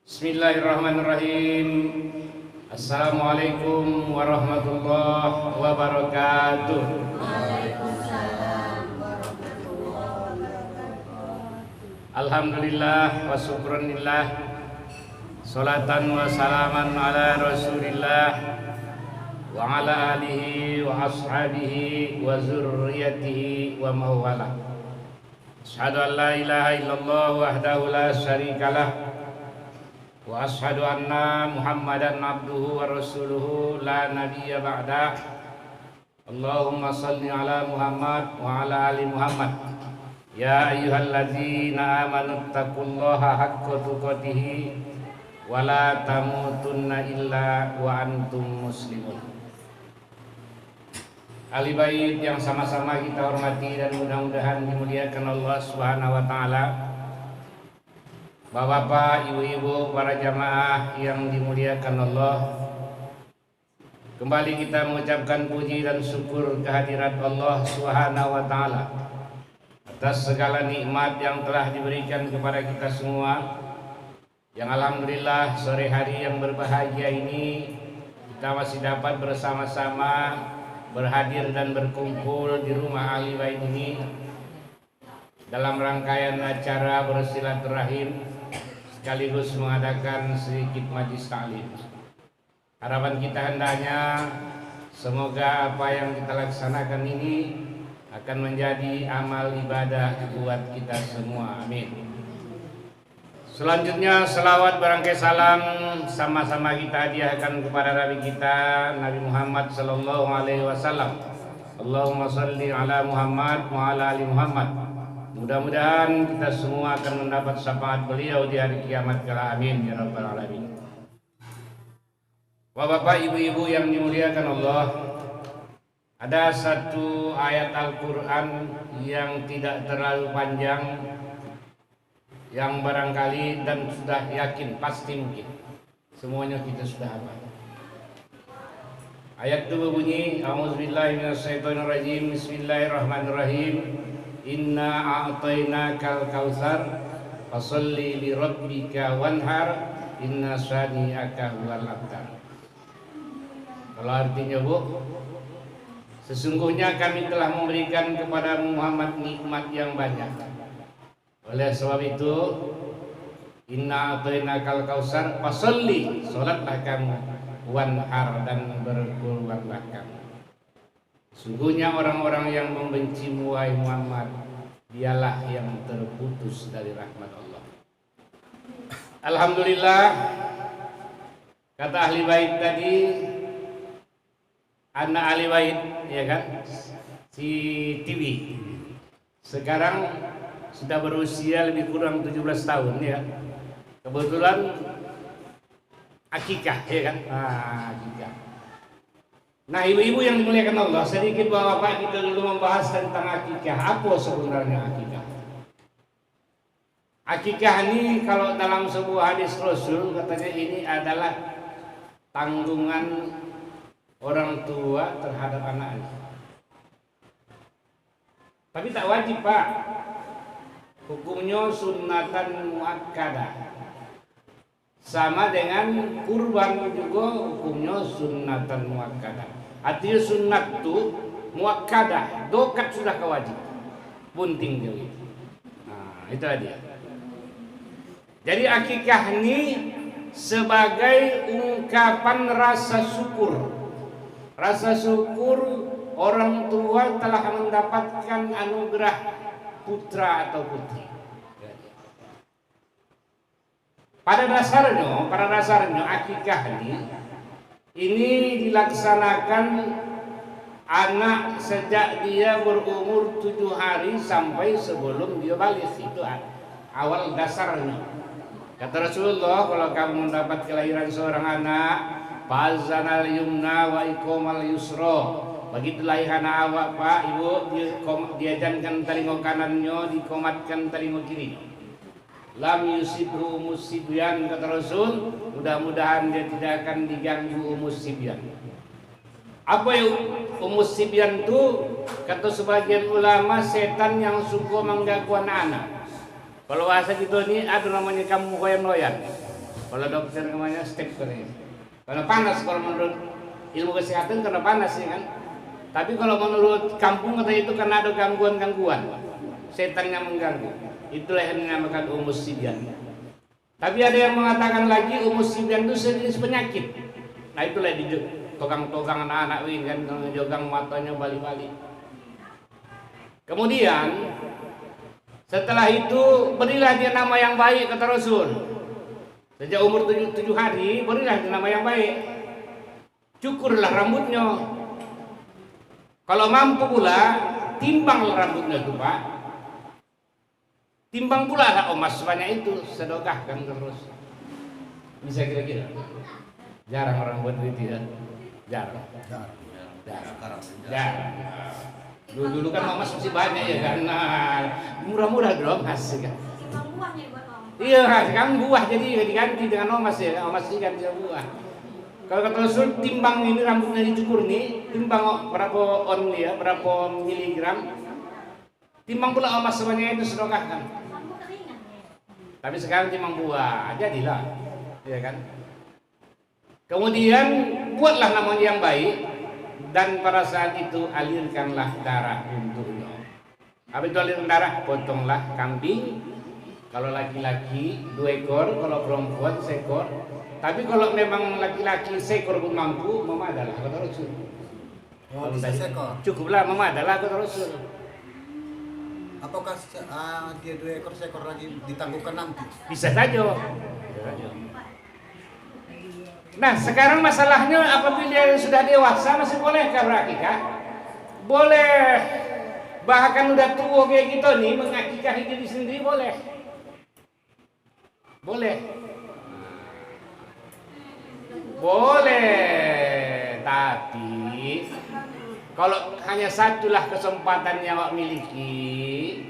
Bismillahirrahmanirrahim. Assalamualaikum warahmatullahi wabarakatuh. Waalaikumsalam warahmatullahi wabarakatuh. Alhamdulillah wa syukranillah. Salatan wa salaman ala Rasulillah wa ala alihi wa ashabihi wa zurriyatihi wa mawala. Asyhadu an la ilaha illallah wahdahu la syarikalah wa ashadu anna Muhammadan abduhu wa rasuluhu la nabiyya ba'da. Allahumma salli ala Muhammad wa ala ali Muhammad. Ya ayyuhalladzina amanu taqullaha haqqa tuqatih wa la tamutunna illa wa antum muslimun. Ahli bait yang sama-sama kita hormati dan mudah-mudahan dimuliakan Allah Subhanahu wa taala. Bapak-bapak, ibu-ibu, para jamaah yang dimuliakan Allah, kembali kita mengucapkan puji dan syukur kehadirat Allah Subhanahu wa taala atas segala nikmat yang telah diberikan kepada kita semua. Yang alhamdulillah sore hari yang berbahagia ini kita masih dapat bersama-sama berhadir dan berkumpul di rumah ahli bait ini dalam rangkaian acara bersilaturahim sekaligus mengadakan sedikit majlis taklim. Harapan kita hendaknya semoga apa yang kita laksanakan ini akan menjadi amal ibadah buat kita semua. Amin. Selanjutnya selawat berangkai salam sama-sama kita hadiahkan kepada Nabi kita Nabi Muhammad sallallahu alaihi wasallam. Allahumma shalli ala Muhammad wa ala ali Muhammad. Mudah-mudahan kita semua akan mendapat syafaat beliau di hari kiamat kala. Amin ya rabbal alamin. Bapak, ibu-ibu yang dimuliakan Allah, ada satu ayat Al-Quran yang tidak terlalu panjang, yang barangkali dan sudah yakin pasti mungkin semuanya kita sudah hafal. Ayat itu berbunyi, A'udzubillahi minasyaitonirrajim, Bismillahirrahmanirrahim. Inna a'tainakal kautsar fasholli li rabbika wanhar inna syani'aka huwal abtar. Kalau artinya Bu, sesungguhnya kami telah memberikan kepada Muhammad nikmat yang banyak. Oleh sebab itu, inna a'tainakal kautsar fasholli, salatlah kamu, wanhar, dan berkurbanlah kamu. Sungguhnya orang-orang yang membencimu wahai Muhammad, dialah yang terputus dari rahmat Allah. Alhamdulillah, kata ahli bait tadi, anak ahli bait, ya kan, si TV sekarang sudah berusia lebih kurang 17 tahun ya. Kebetulan akikah, ya kan, akikah. Nah, ibu-ibu yang dimuliakan Allah, sedikit bapak-bapak kita dulu membahas tentang akikah. Apa sebenarnya akikah? Akikah ini kalau dalam sebuah hadis Rasul katanya ini adalah tanggungan orang tua terhadap anaknya. Tapi tak wajib, Pak. Hukumnya sunnatan muakkadah. Sama dengan kurban juga hukumnya sunnatan muakkadah. Artinya sunnat itu muakkadah, dokat sudah kewajib, bunting jauh. Nah, itu dia. Jadi akikah ini sebagai ungkapan rasa syukur. Rasa syukur orang tua telah mendapatkan anugerah putra atau putri. Pada dasarnya akikah ini dilaksanakan anak sejak dia berumur 7 hari sampai sebelum dia balik. Itu awal dasarnya. Kata Rasulullah, kalau kamu mendapat kelahiran seorang anak, fa'azanal yumna wa iqamal yusra. Begitu lahir anak awak, Pak, Ibu, diajankan telinga kanannya, dikomatkan telinga kiri. Lam yusibhu musibyan, kata Rasul, mudah-mudahan dia tidak akan diganggu umusibyan. Apa yang umusibyan itu? Kata sebagian ulama, setan yang suka mengganggu anak-anak. Kalau bahasa gitu ini ada namanya kamu loyan-loyan. Kalau dokter namanya step kering. Karena panas kalau menurut ilmu kesehatan karena panas ya kan. Tapi kalau menurut kampung kata itu karena ada gangguan-gangguan. Setan yang mengganggu. Itulah yang dinamakan umus sibian. Tapi ada yang mengatakan lagi umus sibian itu sejenis penyakit. Nah itulah di togang-togang anak-anak ini kan jogang matanya bali-bali. Kemudian setelah itu berilah dia nama yang baik kata Rasul. Sejak umur 7 hari berilah dia nama yang baik. Cukurlah rambutnya. Kalau mampu pula timbanglah rambutnya itu Pak. Timbang pula lah emas sebanyak itu, sedekahkan terus. Bisa kira-kira. Jarang orang buat itu ya. Jarang. Dulu kan emas masih banyak ya kan. Nah, murah-murah dong emas kan. Iya, sekarang buah jadi diganti dengan emas ya. Emas diganti dengan buah. Kalau kata Rasul timbang ini rambutnya dicukur nih, timbang berapa on ya, berapa miligram. Timbang pula emas sebanyak itu sedekahkan. Tapi sekarang timbang buah, jadilah, ya kan? Kemudian buatlah namanya yang baik dan pada saat itu alirkanlah darah untuknya. Apa itu alirkan darah? Potonglah kambing. Kalau laki-laki 2 ekor, kalau perempuan 1 ekor. Tapi kalau memang laki-laki 1 ekor pun mampu, memadalah kata Rasul. Oh, bisa 1 ekor. Cukuplah memadalah kata Rasul. Apakah dia 2 ekor 1 ekor lagi ditangguhkan nanti? Bisa saja. Nah sekarang masalahnya apabila sudah dewasa masih bolehkah berakikah? Boleh. Bahkan udah tua kayak gitu nih mengakikahi diri sendiri boleh. Boleh. Boleh. Tapi kalau hanya satulah kesempatan yang awak miliki,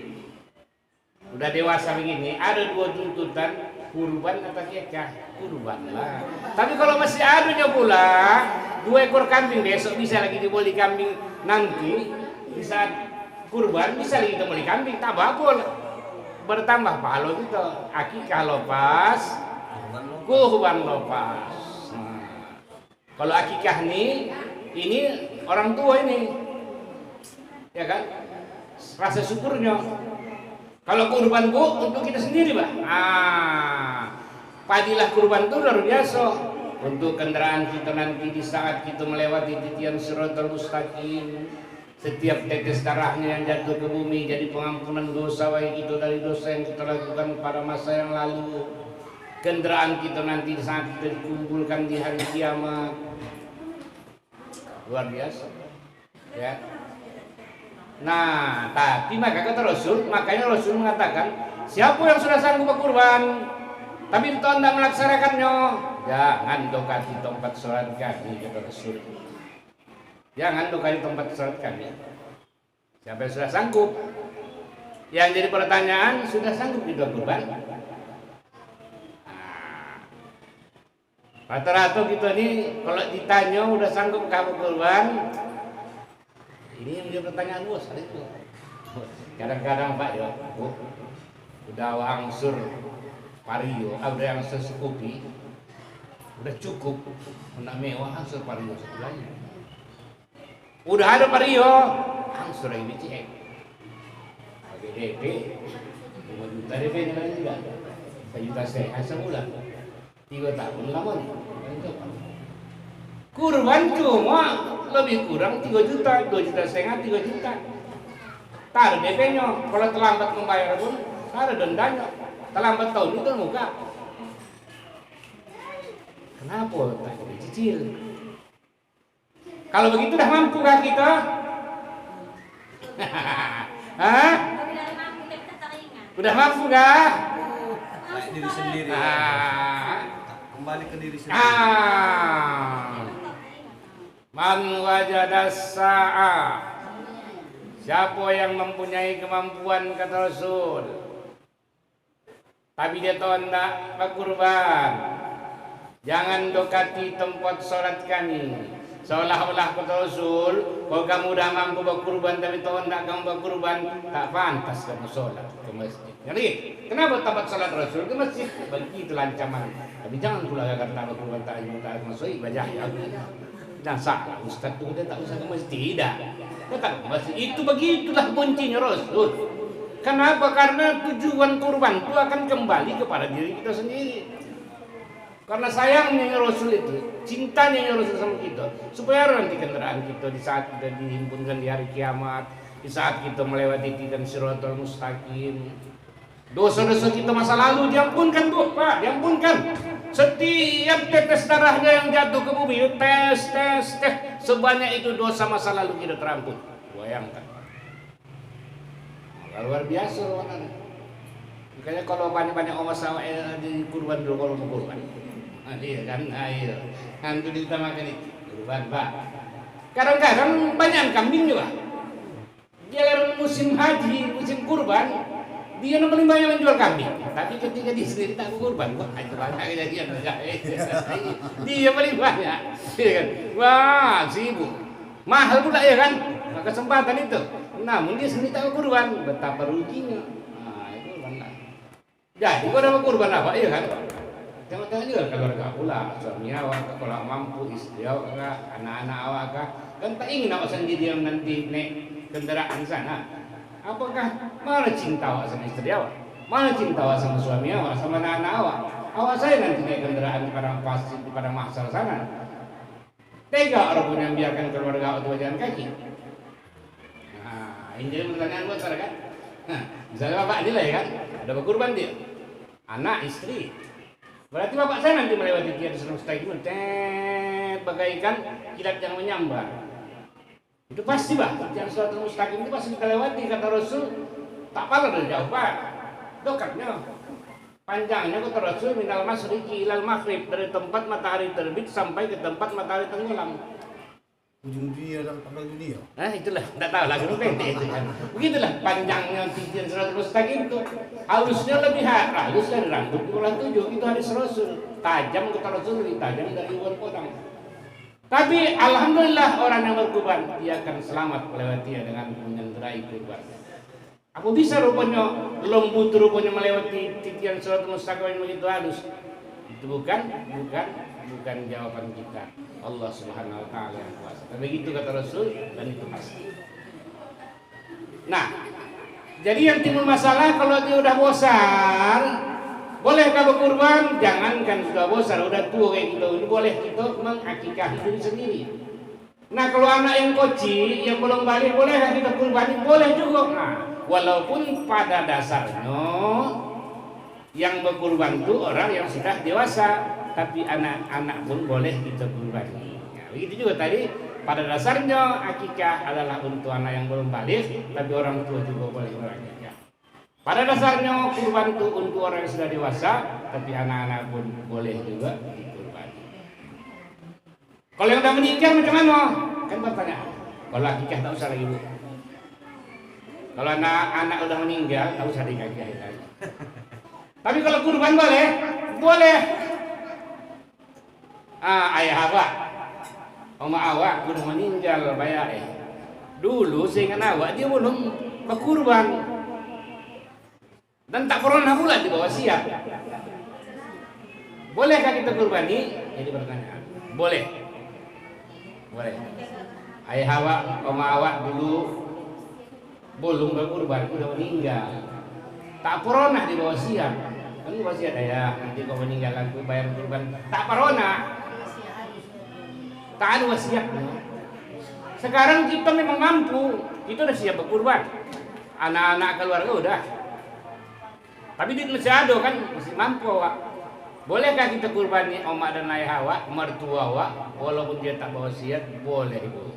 udah dewasa begini, ada 2 tuntutan, kurban atau akikah? Kurban lah. Tapi kalau masih adanya pula 2 ekor kambing, besok bisa lagi dibeli kambing nanti, di saat kurban bisa lagi dibeli kambing, tak bakul. Bertambah pahala gitu, akikah lepas, kurban lepas. Nah, kalau akikah nih, ini orang tua ini, ya kan? Rasa syukurnya. Kalau kurban bu untuk kita sendiri, Pak. Padilah kurban itu luar biasa untuk kendaraan kita nanti di saat kita melewati titian Shiratal Mustaqim. Setiap tetes darahnya yang jatuh ke bumi jadi pengampunan dosa baik itu dari dosa yang kita lakukan pada masa yang lalu. Kendaraan kita nanti di saat kita dikumpulkan di hari kiamat. Luar biasa, ya. Nah, tapi maka kata Rasul, makanya Rasul mengatakan, siapa yang sudah sanggup berkurban, tapi entah tidak melaksanakannya, jangan dokati tempat sholat kami, kata Rasul. Jangan dokati tempat sholat kami. Siapa yang sudah sanggup? Yang jadi pertanyaan, sudah sanggup di kurban? Rata-rata kita nih kalau ditanya udah sanggup kamu kurban, ini yang dia pertanyaan bos hari itu. Kadang-kadang Pak ya, Bu, udah angsur vario, udah yang sesukupi, udah cukup, nak mewah angsur vario satu lagi. Udah ada vario, angsur lagi BCX, pakai DP, 5 juta DP nya lagi juga, 1 juta sehat sebulan. 3 tahun lamanya. Kurban cuma lebih kurang 3 juta, 2 juta setengah, 3 juta. Taruh DP-nya, kalau terlambat membayar pun taruh dendanya. Terlambat tahun itu muka. Kenapa tak dicicil? Kalau begitu dah mampukah kita? Hah? Udah mampu kah? Diri sendiri. Kembali ke diri sendiri. Man wajadas sa'a. Siapa yang mempunyai kemampuan kata Rasul, tapi dia tahu hendak berkurban, jangan dokati tempat sholat kami. Seolah-olah kata Rasul, Kalau kamu udah mampu berkurban tapi tahun tak kamu berkurban, tak pantas kamu sholat ke masjid. Jadi, kenapa tempat sholat Rasul ke masjid? Begitu ancaman. Tapi jangan pula agar tak berkurban tak masuk ibadah ya. Dan salah, Ustaz itu kita tak usah ke masjid. Tidak. Tetap ke masjid. Itu begitulah kuncinya Rasul. Kenapa? Karena tujuan kurban itu akan kembali kepada diri kita sendiri. Karena sayangnya Rasul itu, cintanya Rasul sama kita, supaya nanti kendaraan kita di saat kita dihimpunkan di hari kiamat, di saat kita melewati titan Shiratal Mustaqim, dosa-dosa kita masa lalu diampunkan Bu, Pak, diampunkan. Setiap tetes darahnya yang jatuh ke bumi, tes, sebanyak itu dosa masa lalu kita terampun. Bayangkan. Luar biasa orang. Makanya kalau banyak-banyak orang sama di kurban dulu kalau mau kurban. Iya kan, ayo. Nanti ditamakan itu kurban Pak. Kadang-kadang banyak kambing juga. Dia musim haji, musim kurban, dia paling banyak menjual kambing. Tapi ketika dia sendiri tak kurban, wah itu banyak kejadian. Dia paling banyak. Iya kan? Wah sibuk. Mahal pula ya kan? Nah, kesempatan itu. Namun dia sendiri tak kurban, betapa ruginya. Nah itu benar. Jadi kau dapat kurban apa? Iya kan? Jangan-jangan juga keluarga pula, suami awak, kalau mampu, istri awak, anak-anak awak, kan tak ingin awak sendiri yang nanti naik kendaraan sana. Apakah mana cinta awak sama istri awak? Mana cinta awak sama suami awak, sama anak-anak awak? Awak saya nanti naik kendaraan di padang mahsyar sana. Tega orang pun yang biarkan keluarga awak itu jalan kaki. Nah, ini jadi pertanyaan buat saya kan? Nah, misalnya bapak ini lah ya kan, ada berkurban dia, anak, istri. Berarti bapak saya nanti melewati tiada senang mustaqim, bagaikan kilat yang menyambar. Itu pasti Pak, yang suatu mustaqim itu pasti kita lewati, kata Rasul. Tak pala dari jauh Pak, dekatnya, panjangnya kata Rasul minal masriqi ilal maghrib, dari tempat matahari terbit sampai ke tempat matahari tenggelam. Ujung dunia dan pangkal dunia. Itulah, tidak tahu lagi pendek itu kan. Begitulah panjangnya titian suratul mustaqim itu. Halusnya lebih halus dari rambut di bulan 7. Itu hadis Rasul. Tajam kata Rasul lebih tajam dari uang potong. Tapi alhamdulillah orang yang berkurban dia akan selamat melewatinya dengan menyenderai kurban. Apa bisa rupanya lembut rupanya melewati titian suratul mustaqim yang begitu halus? Itu bukan jawaban kita. Allah Subhanahu wa taala yang kuasa. Tapi begitu kata Rasul dan itu pasti. Nah, jadi yang timbul masalah kalau dia udah besar, bolehkah berkurban? Jangankan sudah besar, udah tua kayak gitu, ini boleh kita mengakikahi diri sendiri. Nah, kalau anak yang kecil yang belum balik, bolehkah kita kurbanin? Boleh juga. Nah, walaupun pada dasarnya yang berkurban itu orang yang sudah dewasa, tapi anak-anak pun boleh kita kurbani. Ya, begitu juga tadi pada dasarnya akikah adalah untuk anak yang belum balik, tapi orang tua juga boleh berakikah. Pada dasarnya kurban itu untuk orang yang sudah dewasa, tapi anak-anak pun boleh juga dikurbani. Kalau yang sudah meninggal macam mana? Kan pertanyaan. Kalau akikah tak usah lagi Bu. Kalau anak udah meninggal tak usah dikakikahin lagi. Tapi kalau kurban boleh, boleh. Ayah awak, oma awak udah meninggal bayar dulu sehingga awak dia belum berkurban dan tak pernah pula dibawa siap. Bolehkah kita kurbani? Jadi pertanyaan. Boleh. Ayah awak, oma awak dulu belum berkurban, udah meninggal. Tak pernah dibawa siap. Kan wasiat ayah, nanti kau meninggal aku bayar kurban. Tak pernah. Tak ada wasiatnya. Sekarang kita memang mampu, kita udah siap berkurban. Anak-anak keluarga udah. Tapi duit masih ada kan, masih mampu awak. Bolehkah kita kurbani omak dan ayah awak, mertua awak, walaupun dia tak bawa wasiat? Boleh Ibu.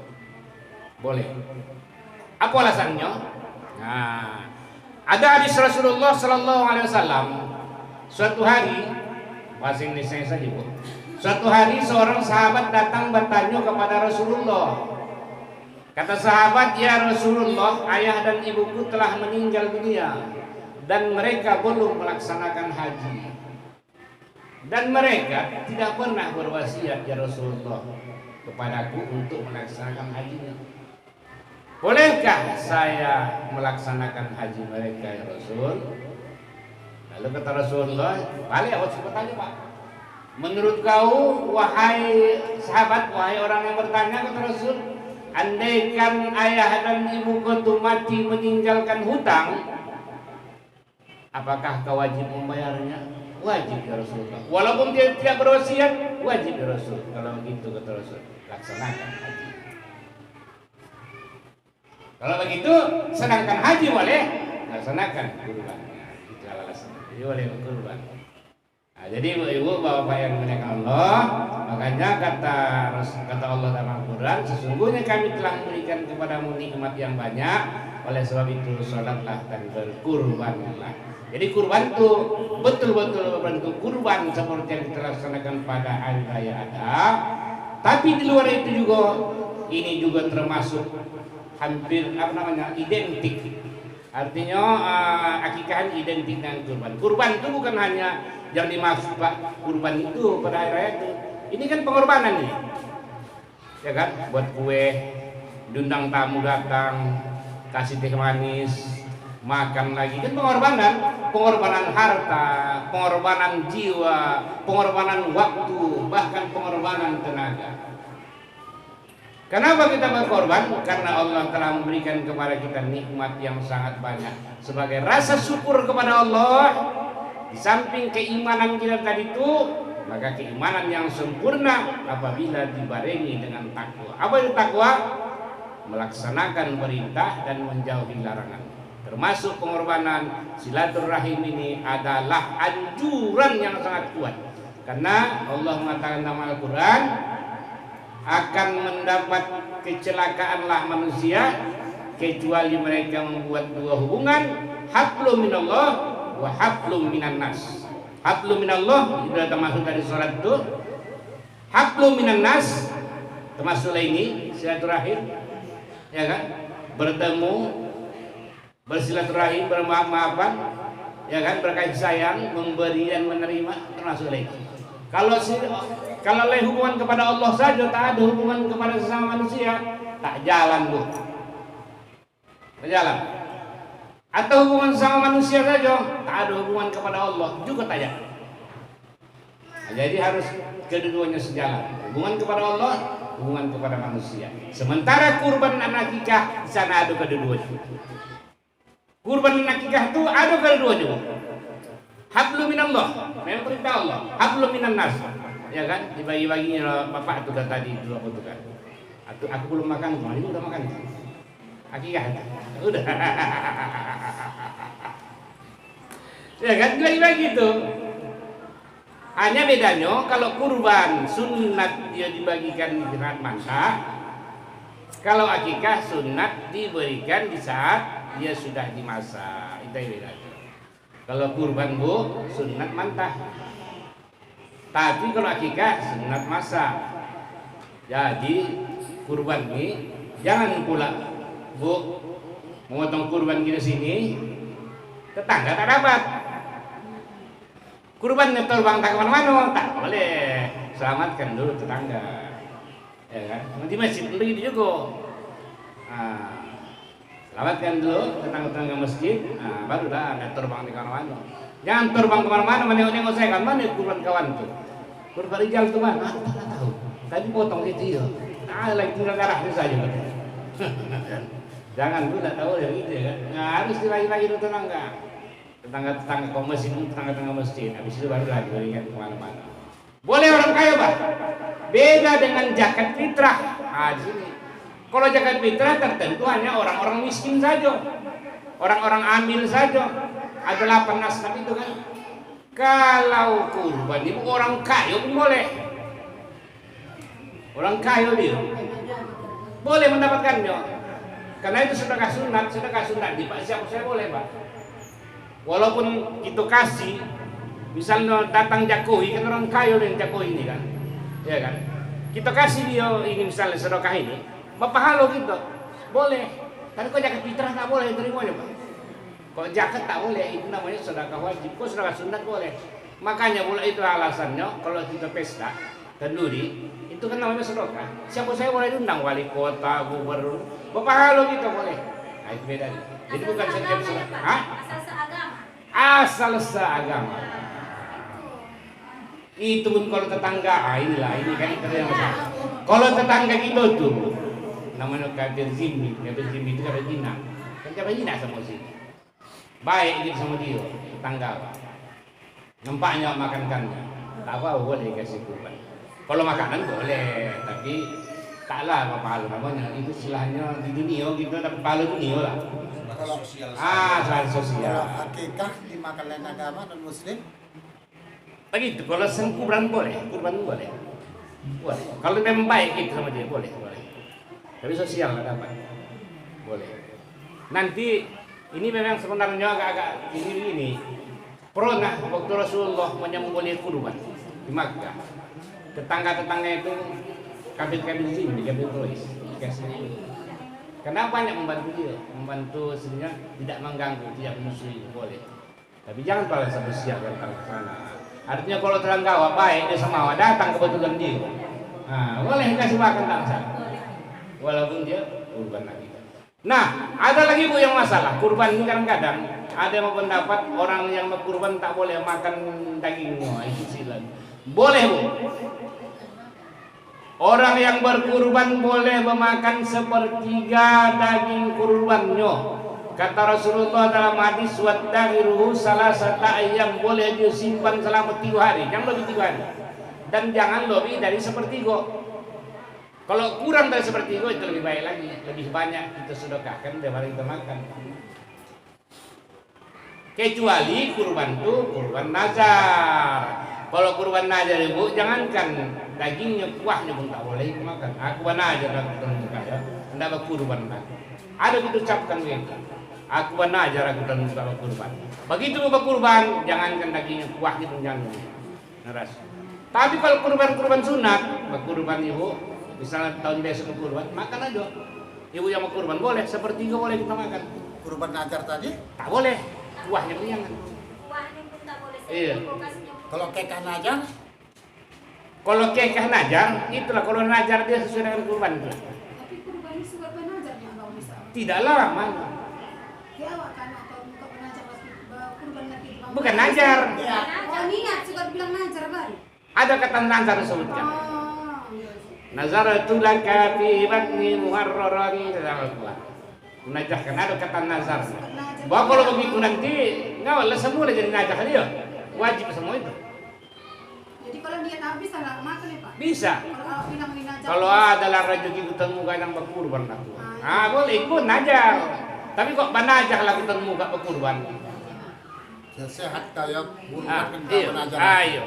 Boleh. Apa alasannya? Nah, ada hadis Rasulullah Sallallahu Alaihi Wasallam. Suatu hari, bahasa Indonesia saja Bu. Suatu hari seorang sahabat datang bertanya kepada Rasulullah. Kata sahabat, ya Rasulullah, ayah dan ibuku telah meninggal dunia dan mereka belum melaksanakan haji. Dan mereka tidak pernah berwasiat ya Rasulullah kepadaku untuk melaksanakan hajinya. bolehkah saya melaksanakan haji mereka ya Rasul? Lalu kata Rasulullah, balik aku coba tanya Pak. Menurut kau, wahai sahabat, wahai orang yang bertanya, kata Rasul, andaikan ayah dan ibu kau itu mati meninggalkan hutang, apakah kau wajib membayarnya? Wajib ya Rasulullah. Walaupun dia tidak berwasiat, wajib ya Rasul. Kalau begitu kata Rasul, laksanakan haji. Kalau begitu, sedangkan haji boleh, laksanakan kurban. Itu alasan. Jadi boleh kurban. Nah, jadi ibu bapak yang dimuliakan Allah, makanya kata Allah dalam Al-Quran, sesungguhnya kami telah memberikan kepadamu nikmat yang banyak, oleh sebab itu sholatlah dan berkurbanlah. Jadi kurban itu betul-betul bentuk kurban seperti yang kita laksanakan pada hari raya Adha. Tapi di luar itu juga, ini juga termasuk hampir identik. Artinya akikah identik dengan kurban. Kurban itu bukan hanya yang dimaksud Pak, kurban itu pada hari raya itu. Ini kan pengorbanan nih. Ya kan? Buat kue, diundang tamu datang, kasih teh manis, makan lagi, kan pengorbanan. Pengorbanan harta, pengorbanan jiwa, pengorbanan waktu, bahkan pengorbanan tenaga. Kenapa kita berkorban? Karena Allah telah memberikan kepada kita nikmat yang sangat banyak. Sebagai rasa syukur kepada Allah, di samping keimanan kita tadi itu, maka keimanan yang sempurna apabila dibarengi dengan takwa. Apa itu takwa? Melaksanakan perintah dan menjauhi larangan. Termasuk pengorbanan silaturahim ini adalah anjuran yang sangat kuat. Karena Allah mengatakan dalam Al-Quran, akan mendapat kecelakaanlah manusia kecuali mereka membuat dua hubungan, hablum minallah wa hablum minan nas. Hablum minallah itu termasuk dari sholat itu. Hablum minan nas termasuk ini silaturahim, ya kan? Bertemu, bersilaturahim, bermaaf-maafan, ya kan? Berkasih sayang, memberi dan menerima termasuk lagi. Kalau hubungan kepada Allah saja, tak ada hubungan kepada sesama manusia, tak jalan bu, tak jalan. Atau hubungan sama manusia saja, tak ada hubungan kepada Allah juga tak jalan. Nah, jadi harus kedua-duanya sejalan. Hubungan kepada Allah, hubungan kepada manusia. Sementara kurban dan akikah di sana ada kedua-duanya. Kurban dan akikah itu ada kedua-duanya. Hablum minallah, memang perintah Allah. Hablum minan nas, ya kan? Dibagi-baginya bapak itu tadi dua itu kan. Aku belum makan, ini udah makan. Akikah, udah. Ya kan? Dibagi-bagi itu. Hanya bedanya kalau kurban sunat dia dibagikan di saat masa, kalau akikah sunat diberikan di saat dia sudah dimasak. Itu yang bedanya. Kalau kurban bu, sunat mantah. Tapi kalau akikah, sunat masak. Jadi kurban ini jangan pula bu memotong kurban kita sini, tetangga tak dapat. Kurban terbang tak kemana-mana, tak boleh. Selamatkan dulu tetangga, ya kan? Nanti masjid begitu juga. Nah, selamatkan dulu tetangga-tetangga masjid, nah, baru dah ada terbang di kemana-mana. Jangan terbang kemana-mana, menengok-nengok saya kan, mana kurban kawan tuh. Kurban rijal tuh mana? Tak tahu. Tadi potong itu ya. Nah, lagi tinggal darahnya saja. Jangan dulu tak tahu ya gitu ya kan. Nah, harus dilagi-lagi dulu tetangga kaum masjid, tetangga-tetangga masjid. Habis itu baru lagi berikan kemana-mana. Boleh orang kaya bah. Beda dengan zakat fitrah. Nah, di sini. Kalau zakat fitrah tertentu hanya orang-orang miskin saja, orang-orang amil saja. Ada 8 nasab itu kan. Kalau kurban itu orang kaya pun boleh. Orang kaya dia boleh mendapatkannya. Karena itu sedekah sunat di Pak siapa saya boleh Pak. Walaupun kita kasih, misalnya datang Jokowi kan orang kaya yang Jokowi ini kan, ya kan. Kita kasih dia ini misalnya sedekah ini. Bapak halo gitu, boleh. Tapi kok zakat fitrah tak boleh terimanya Pak. Kok zakat tak boleh, itu namanya sedekah wajib. Kok sedekah sunat boleh. Makanya pula itu alasannya kalau kita pesta kenduri Itu kan namanya sedekah. Siapa saya boleh diundang wali kota, gubernur, bapak halo kita boleh. Nah itu beda. Jadi bukan setiap sedekah. Hah? Asal seagama. Asal seagama. Itu pun kalau tetangga, ini kan itu yang masalah. Kalau tetangga kita tuh namanya kafir zimmi itu kafir zina. Kan kafir zina sama sih. Baik gitu sama dia, tetangga. Nampaknya makankannya. Tak apa boleh kasih kurban. Kalau makanan boleh, tapi taklah apa pahala namanya. Itu istilahnya di dunia gitu, tapi pahala dunia lah. Kalau Sosial kalau sosial. akikah dimakan lain agama non muslim? Begitu, kalau kurban boleh, kurban boleh. Boleh. Kalau memang baik gitu sama dia boleh. Tapi sosial nggak dapat. Boleh. Nanti ini memang sebenarnya agak-agak ini. Pernah waktu Rasulullah menyembelih kurban di Makkah. Tetangga-tetangga itu kabin sini, kabin tulis. Kenapa banyak membantu sebenarnya tidak mengganggu, tidak menyusui boleh. Tapi jangan pada sosial datang ke sana. Artinya kalau tetangga baik dia sama datang kebetulan dia. Nah, boleh kasih makan tak masalah. Walaupun dia kurban lagi. Nah, ada lagi Bu yang masalah. Kurban ini kadang-kadang ada yang berpendapat orang yang berkurban tak boleh makan dagingnya. Itu silat. Boleh Bu. Orang yang berkurban boleh memakan sepertiga daging kurbannya. Kata Rasulullah dalam hadis wattahiruhu salasata ayyam, boleh disimpan selama 3 hari, jangan lebih 3 hari. Dan jangan lebih dari sepertiga. Kalau kurang dari sepertiga itu lebih baik lagi, lebih banyak kita sedekahkan daripada kita makan. Kecuali kurban itu kurban nazar. Kalau kurban nazar Ibu, jangankan dagingnya, kuahnya pun tak boleh makan. Aku nazar aku tentukan ya, hendak berkurban lagi. Ada kita ucapkan begitu. Aku nazar aku tentukan berkurban. Begitu berkurban, jangankan dagingnya, kuahnya pun jangan. Naras. Tapi kalau kurban sunat, berkurban Ibu, misalnya tahun besok berkurban, makan aja. Ibu yang berkurban boleh, sepertiga boleh kita makan. Kurban nazar tadi? Tak boleh, kuahnya pun jangan. Kuahnya pun tak boleh. Iya. Kalau kekah nazar? Kalau kekah nazar, itulah kalau nazar dia sesuai dengan kurban itu. Tapi kurban ini suka penazar yang kau bisa. Tidaklah mana. Ya awak kan atau muka penazar pas kurban lagi. Bukan nazar. Oh niat suka bilang nazar baru. Ada kata nazar disebutkan. Oh. Nazar itu laka fi batni muharraran dalam Al-Quran. Menajahkan ada kata nazar. Bahwa kalau begitu nanti ngawal semua jadi nazar dia. Wajib semua itu. Jadi kalau niat habis salah makan ya Pak? Bisa. Kalau awak bilang ini nazar. Kalau adalah rezeki ketemu kadang berkurban aku. Boleh ikut nazar. Tapi kok banajah lah ketemu gak berkurban. Sehat kayak Ah, kurban iya. nazar. Ayo,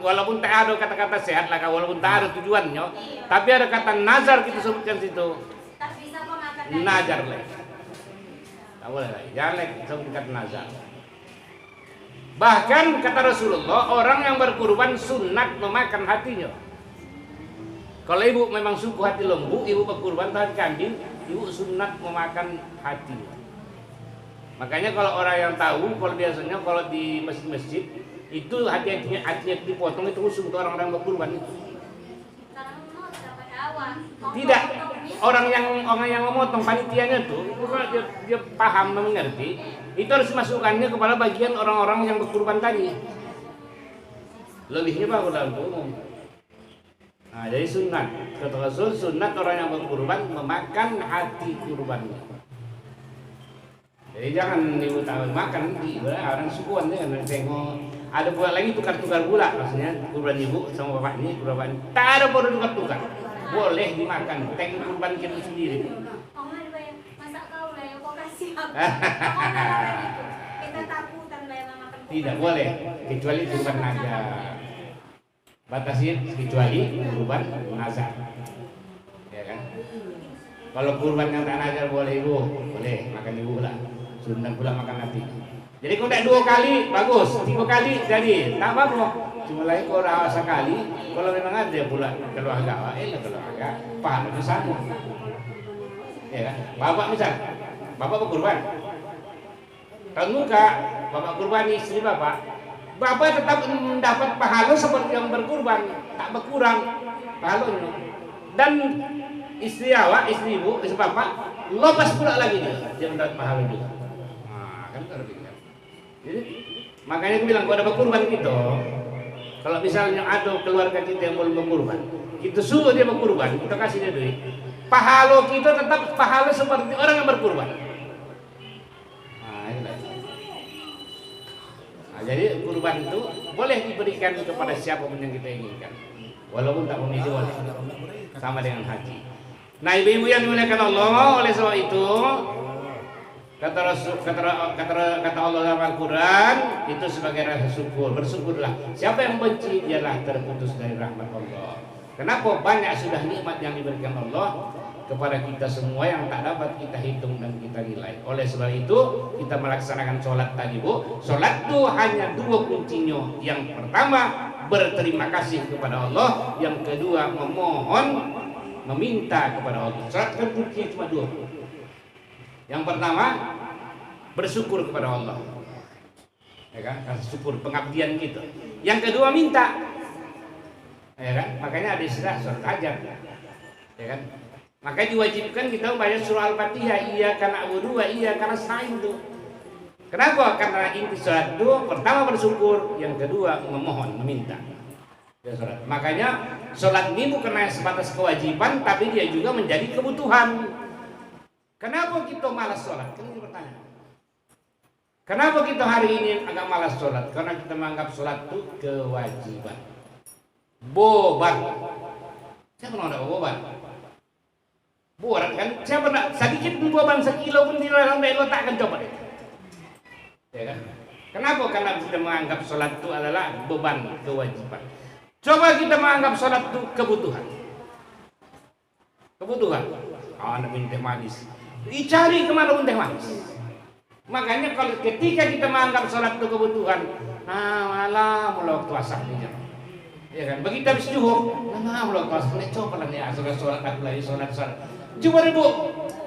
walaupun tak ada kata-kata sehat lah, walaupun tak ada tujuannya, tapi ada kata nazar kita sebutkan situ. Tak bisa kau makan. Nazar lah. Tak boleh lah. Jangan lagi sebut kata nazar. Bahkan kata Rasulullah, orang yang berkurban sunat memakan hatinya. Kalau ibu memang suku hati lembu, ibu berkurban tahan kambing, ibu sunat memakan hatinya. Makanya kalau orang yang tahu, kalau biasanya kalau di masjid-masjid itu hati-hatinya dipotong itu khusus untuk orang-orang berkurban itu. Karena mau dapat awal. Tidak, orang yang memotong panitianya tuh, kalau dia paham dan mengerti, itu harus masukkannya kepada bagian orang-orang yang berkurban tadi. Lebihnya bagus dalam umum. Nah, jadi sunat, kata Rasul, sunat orang yang berkurban memakan hati kurbannya. Jadi jangan ibu tahu makan di orang sukuan dia kan tengok ada pula lagi tukar-tukar gula maksudnya kurban ibu sama bapak ini kurban tak ada perlu tukar-tukar boleh dimakan tengok kurban kita sendiri. Oma dibayar masak kau lah yang kau kasih aku. Oma kita takutan lah yang makan. Tidak boleh kecuali kurban nazar. Batasin kecuali kurban nazar. Ya kan? Kalau kurban yang tak nazar boleh ibu, boleh makan ibu lah. Sunat pula makan hati. Jadi kalau tak 2 kali bagus, 3 kali jadi tak apa-apa. Cuma lagi kalau rasa sekali, kalau memang ada pula keluarga, keluarga paham itu sama. Ya kan? Bapak misal, bapak berkurban. Tahun muka, bapak kurban istri bapak Bapak tetap mendapat pahala seperti yang berkurban, tak berkurang pahalanya. Dan istri awak, istri ibu, istri bapak, lepas pula lagi dia mendapat pahala juga. Nah, kan terpikir. Jadi makanya aku bilang kalau ada berkurban gitu, kalau misalnya ada keluarga kita yang belum berkurban, kita suruh dia berkurban, kita kasih dia duit, pahala kita tetap pahala seperti orang yang berkurban. Jadi kurban itu boleh diberikan kepada siapapun yang kita inginkan, walaupun tak memiliki wali, sama dengan haji. Nah, ibu-ibu yang dimuliakan Allah, oleh sebab itu kata Allah dalam Al-Quran itu sebagai rasa syukur, bersyukurlah. Siapa yang benci dialah terputus dari rahmat Allah. Kenapa? Banyak sudah nikmat yang diberikan Allah kepada kita semua yang tak dapat kita hitung dan kita nilai. Oleh sebab itu kita melaksanakan sholat tadi, Bu. Sholat itu hanya dua kuncinya. Yang pertama berterima kasih kepada Allah, yang kedua memohon, meminta kepada Allah. Sholat kan kunci cuma dua. Yang pertama bersyukur kepada Allah, ya kan? Kasih syukur pengabdian gitu. Yang kedua minta, ya kan? Makanya ada istilah sholat hajat, ya kan? Maka diwajibkan kita membaca surah Al-Fatihah, iyyaka na'budu wa iyyaka nasta'in itu. Kenapa? Karena inti sholat itu pertama bersyukur, yang kedua memohon, meminta. Ya, sholat. Makanya sholat ini bukan hanya sebatas kewajiban, tapi dia juga menjadi kebutuhan. Kenapa kita malas sholat? Kan ini pertanyaan. Kenapa kita hari ini agak malas sholat? Karena kita menganggap sholat itu kewajiban, beban. Siapa pernah ada beban? Borat kan? Siapa nak sedikit beban sekilo pun dilarang lo tak akan coba. Ya kan? Kenapa? Karena kita menganggap sholat itu adalah beban, kewajiban. Coba kita menganggap sholat itu kebutuhan. Kebutuhan. Oh, nak minum teh manis. Dicari kemana pun teh manis. Makanya kalau ketika kita menganggap sholat itu kebutuhan, nah malah mulai waktu asar nih. Ya kan? Begitu habis zuhur, nah mulai waktu asar nih. Coba lah nih sholat aku lagi sholat. Coba ibu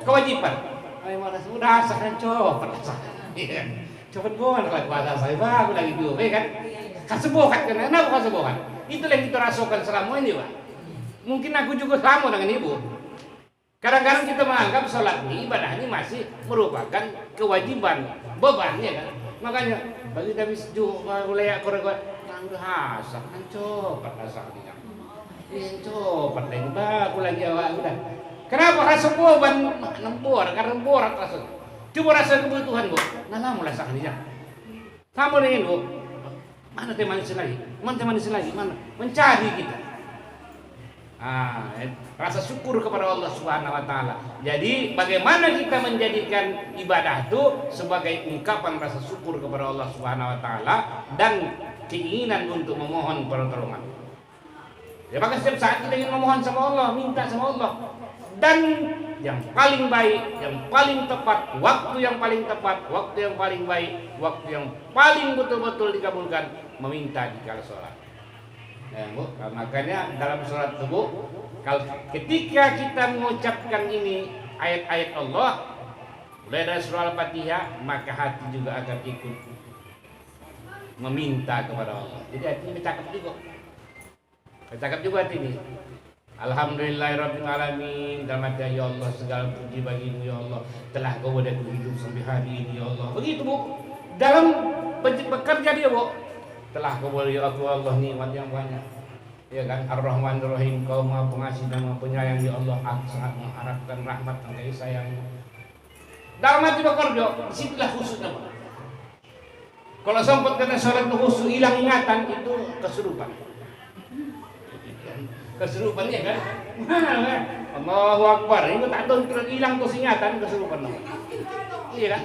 kewajiban. Ayo mana sudah asal coba asal. Iya. Coba bukan kalau pada saya baru lagi dulu, ya kan? Kasebohat kan? Kenapa kasebohat? Itulah yang kita rasakan selama ini, Pak. Mungkin aku juga sama dengan ibu. Kadang-kadang kita menganggap sholat ini ibadah ini masih merupakan kewajiban, bebannya kan. Makanya bagi habis juga mulai aku udah asal kan coba asal dia. Ini coba lagi baru lagi awak udah. Kenapa rasa beban nembor? Karena borat rasa. Coba rasa kebutuhan, Bu. Nah, mulai sakit dia. Kamu dengan Bu. Mana teh manis lagi? Mana teh manis lagi? Mana? Mencari kita. Rasa syukur kepada Allah Subhanahu wa taala. Jadi, bagaimana kita menjadikan ibadah itu sebagai ungkapan rasa syukur kepada Allah Subhanahu wa taala dan keinginan untuk memohon pertolongan. Ya, maka setiap saat kita ingin memohon sama Allah, minta sama Allah. Dan yang paling baik, yang paling tepat, waktu yang paling tepat, waktu yang paling baik, waktu yang paling betul-betul dikabulkan, meminta di kala sholat. Ya, Bu, makanya dalam sholat itu, Bu, kalau ketika kita mengucapkan ini ayat-ayat Allah, mulai dari surah Al-Fatihah, maka hati juga akan ikut meminta kepada Allah. Jadi hati ini bercakap juga. Bercakap juga hati ini. Alhamdulillahirabbil alamin, dalam hati ya Allah segala puji bagimu ya Allah, telah kau buat aku hidup sampai hari ini ya Allah. Begitu, Bu. Dalam bekerja dia, Bu, telah kau beri aku Allah nikmat yang banyak. Ya kan, Ar-Rahmanir Rahim, kau Maha Pengasih dan Maha Penyayang ya Allah, aku sangat mengharapkan rahmat dan kasih sayang-Mu. Dalam hati bekerja, disitulah khususnya, Pak. Kalau sempat kena sholat itu khusus, hilang ingatan, itu kesurupan. Kesurupannya kan? Allahu Akbar. Itu tak tahu hilang tuh ingatan, kesurupan. Iya kan?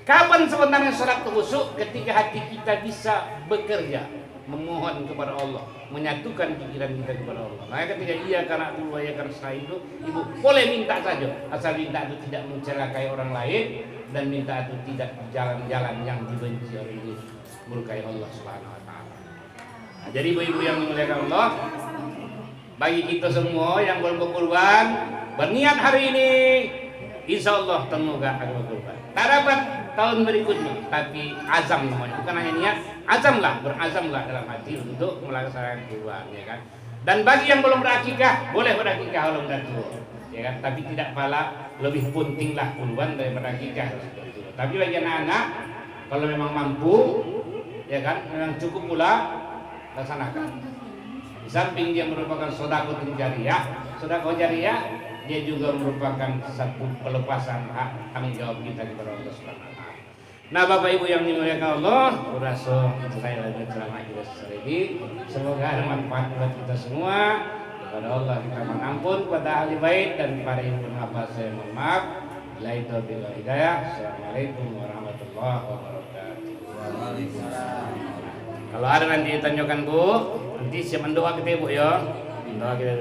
Kapan sebenarnya sholat khusyuk? Ketika hati kita bisa bekerja, memohon kepada Allah, menyatukan pikiran kita kepada Allah. Nah, ketika iya karena dulu ya karena saya itu, ibu boleh minta saja, asal minta itu tidak mencelakai orang lain dan minta itu tidak jalan-jalan yang dibenci oleh ini, murkai Allah Subhanahu Wa Taala. Nah, jadi ibu-ibu yang dimuliakan Allah, bagi kita semua yang belum berkurban, berniat hari ini, insya Allah semoga akan berkurban. Tak dapat tahun berikutnya. Tapi azam namanya, bukan hanya niat, azamlah, berazamlah dalam hati untuk melaksanakan kurban, ya kan. Dan bagi yang belum berakikah, boleh berakikah kalau sudah tua, ya kan. Tapi tidak pala lebih pentinglah kurban daripada akikah. Tapi bagi anak-anak, kalau memang mampu, ya kan, memang cukup pula laksanakan. Di samping dia merupakan sedekah jariah, dia juga merupakan satu pelepasan hak tanggung jawab kita kepada Allah Subhanahu wa taala. Nah, Bapak Ibu yang dimuliakan Allah, kurasa saya lagi ceramah kita ini. Semoga ada manfaat buat kita semua. Kepada Allah kita mohon ampun, kepada ahli bait dan para ibu bapak saya mohon maaf. La ilaha illallah. Assalamualaikum warahmatullahi wabarakatuh. Waalaikumsalam. Kalau ada nanti ditanyakan Bu, nanti siap mendoa kita Bu ya. Doa kita